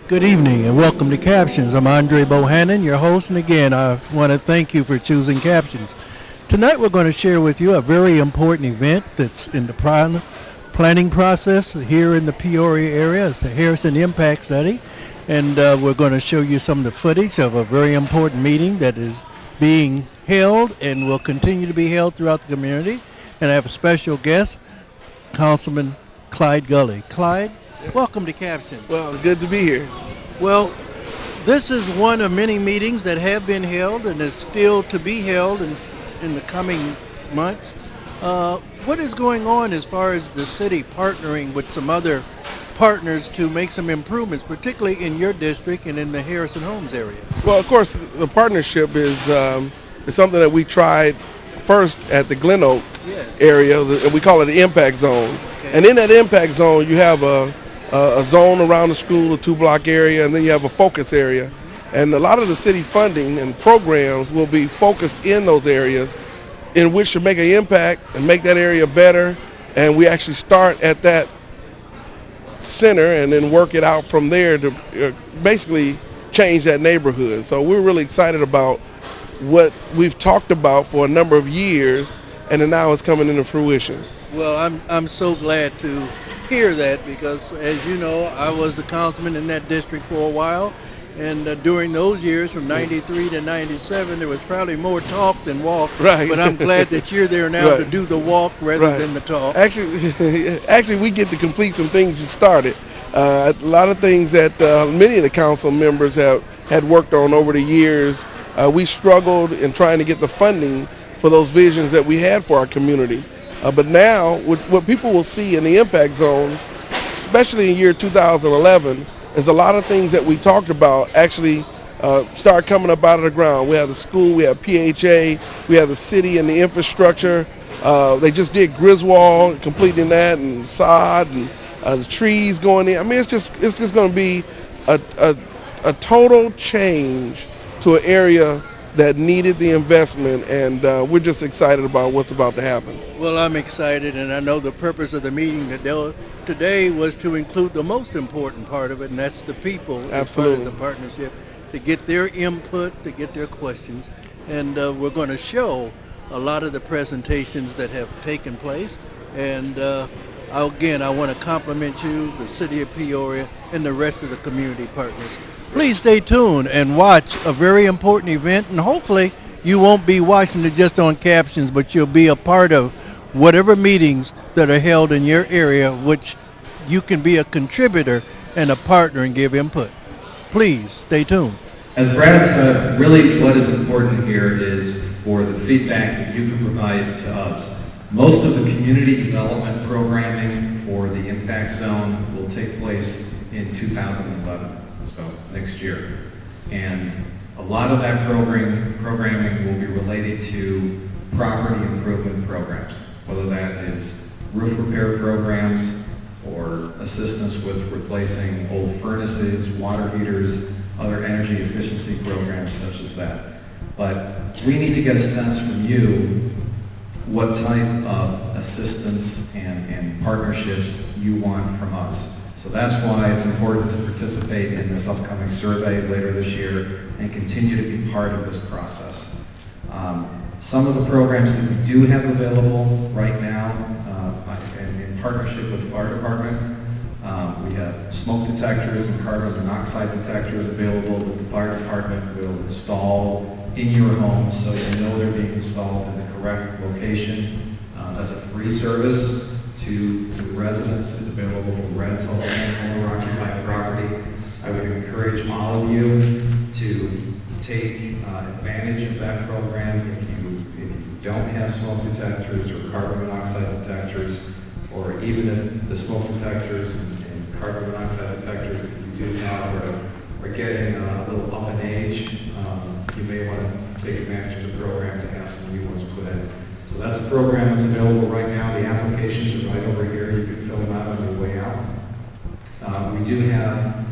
Good evening and welcome to Captions. I'm Andre Bohannon, your host, and again, I want to thank you for choosing Captions. Tonight we're going to share with you a very important event that's in the planning process here in the Peoria area. It's the Harrison Impact Study, and we're going to show you some of the footage of a very important meeting that is being held and will continue to be held throughout the community. And I have a special guest, Councilman Clyde Gully. Clyde, welcome to Captions. Well, good to be here. Well, this is one of many meetings that have been held and is still to be held in the coming months. What is going on as far as the city partnering with some other partners to make some improvements, particularly in your district and in the Harrison Homes area? Well, of course, the partnership is something that we tried first at the Glen Oak area. We call it the Impact Zone. Okay. And in that Impact Zone, you have a zone around the school, a 2-block area, and then you have a focus area. And a lot of the city funding and programs will be focused in those areas in which to make an impact and make that area better. And we actually start at that center and then work it out from there to basically change that neighborhood. So we're really excited about what we've talked about for a number of years, and then now it's coming into fruition. Well, I'm so glad to hear that because, as you know, I was the councilman in that district for a while, and during those years from 93 to 97 there was probably more talk than walk. Right. But I'm glad that you're there now to do the walk rather than the talk. Actually we get to complete some things you started. A lot of things that many of the council members had worked on over the years. We struggled in trying to get the funding for those visions that we had for our community. But now, what people will see in the Impact Zone, especially in year 2011, is a lot of things that we talked about actually start coming up out of the ground. We have the school, we have PHA, we have the city and the infrastructure. They just did Griswold, completing that, and sod, and the trees going in. I mean, it's just going to be a total change to an area that needed the investment, and we're just excited about what's about to happen. Well, I'm excited, and I know the purpose of the meeting today was to include the most important part of it, and that's the people. Absolutely. As part of the partnership, to get their input, to get their questions, and we're going to show a lot of the presentations that have taken place. And again, I want to compliment you, the City of Peoria, and the rest of the community partners. Please stay tuned and watch a very important event, and hopefully you won't be watching it just on Captions, but you'll be a part of whatever meetings that are held in your area, which you can be a contributor and a partner and give input. Please stay tuned. As Brad said, really what is important here is for the feedback that you can provide to us. Most of the community development programming for the Impact Zone will take place in 2011. So next year. And a lot of that programming will be related to property improvement programs, whether that is roof repair programs or assistance with replacing old furnaces, water heaters, other energy efficiency programs such as that. But we need to get a sense from you what type of assistance and partnerships you want from us. So that's why it's important to participate in this upcoming survey later this year and continue to be part of this process. Some of the programs that we do have available right now in partnership with the fire department, we have smoke detectors and carbon monoxide detectors available that the fire department will install in your home so you know they're being installed in the correct location. That's a free service to residents. It's available for rental and owner-occupied property. I would encourage all of you to take advantage of that program if you don't have smoke detectors or carbon monoxide detectors, or even if the smoke detectors and carbon monoxide detectors that you do have are getting a little up in age, you may want to take advantage of the program to have some new ones put in. So that's a program that's available right now. The applications are right over here. You can fill them out on your way out. We do have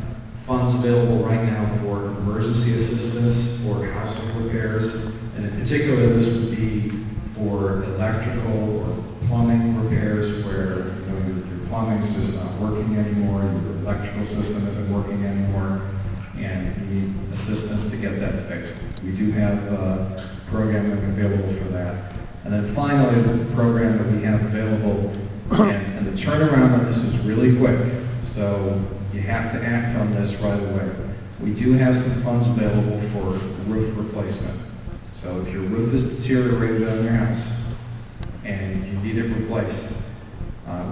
funds available right now for emergency assistance for housing repairs, and in particular this would be for electrical or plumbing repairs where your plumbing is just not working anymore, you're electrical system isn't working anymore, and you need assistance to get that fixed. We do have programming available for that. And then finally, the program that we have available, and the turnaround on this is really quick, so you have to act on this right away. We do have some funds available for roof replacement. So if your roof is deteriorated on your house and you need it replaced,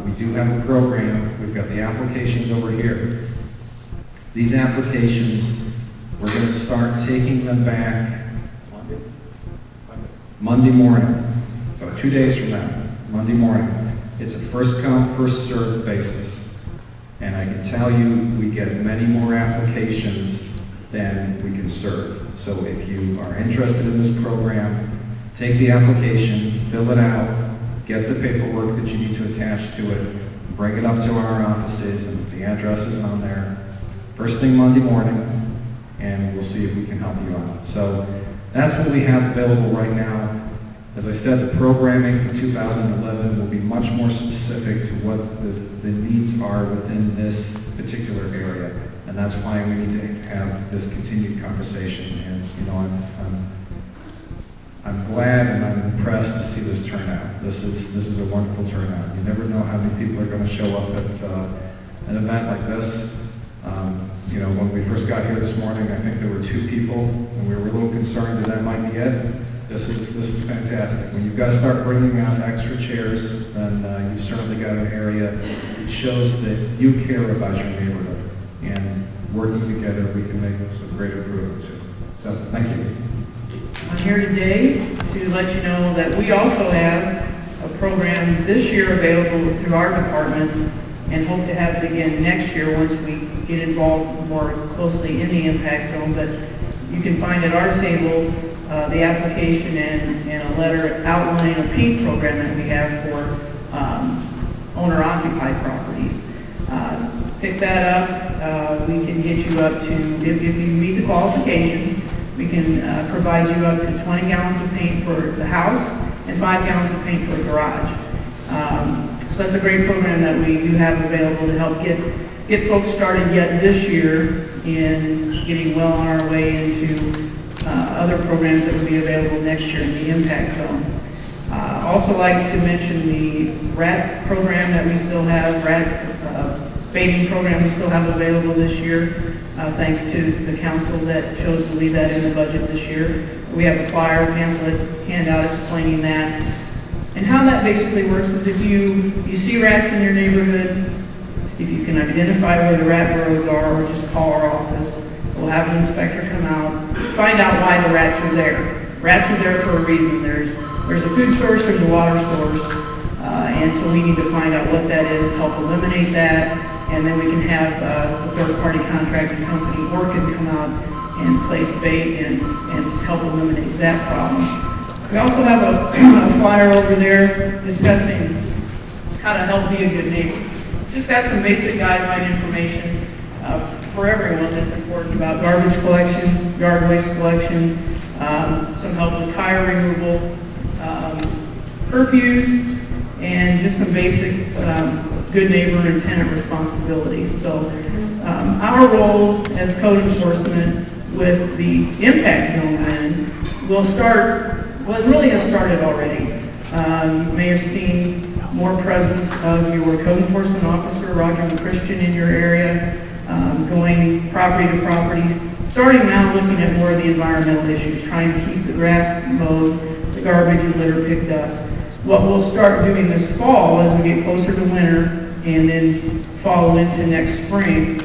we do have a program. We've got the applications over here. These applications, we're going to start taking them back Monday morning. So 2 days from now, Monday morning. It's a first come, first served basis. And I can tell you, we get many more applications than we can serve. So if you are interested in this program, take the application, fill it out, get the paperwork that you need to attach to it, bring it up to our offices, and the address is on there. First thing Monday morning, and we'll see if we can help you out. So that's what we have available right now. As I said, the programming for 2011 will be much more specific to what the needs are within this particular area. And that's why we need to have this continued conversation. And, you know, I'm glad and I'm impressed to see this turnout. This is a wonderful turnout. You never know how many people are going to show up at an event like this. You know, when we first got here this morning, I think there were 2 people, and we were a little concerned that might be it. This is fantastic. When you've got to start bringing out extra chairs, then you've certainly got an area. It shows that you care about your neighborhood, and working together, we can make some great improvements here. So, thank you. I'm here today to let you know that we also have a program this year available through our department, and hope to have it again next year once we get involved more closely in the impact zone. But you can find at our table the application and a letter outlining a PEAT program that we have for owner-occupied properties. Pick that up. We can get you up to, if you meet the qualifications, we can provide you up to 20 gallons of paint for the house and 5 gallons of paint for the garage. So that's a great program that we do have available to help get folks started yet this year in getting well on our way into other programs that will be available next year in the impact zone. Also like to mention the rat program that we still have, rat baiting program we still have available this year, thanks to the council that chose to leave that in the budget this year. We have a flyer pamphlet handout explaining that. And how that basically works is if you see rats in your neighborhood, if you can identify where the rat burrows are, or just call our office, we'll have an inspector come out, find out why the rats are there. Rats are there for a reason. There's a food source, there's a water source, and so we need to find out what that is, help eliminate that, and then we can have a third-party contracting company or can come out and place bait and help eliminate that problem. We also have a flyer over there discussing how to help be a good neighbor. Just got some basic guideline information for everyone that's important about garbage collection, yard waste collection, some help with tire removal, curfews, and just some basic good neighbor and tenant responsibilities. So our role as code enforcement with the impact zone then will start. Well, it really has started already. You may have seen more presence of your code enforcement officer, Roger Christian, in your area, going property to property, starting now looking at more of the environmental issues, trying to keep the grass mowed, the garbage and litter picked up. What we'll start doing this fall as we get closer to winter and then follow into next spring,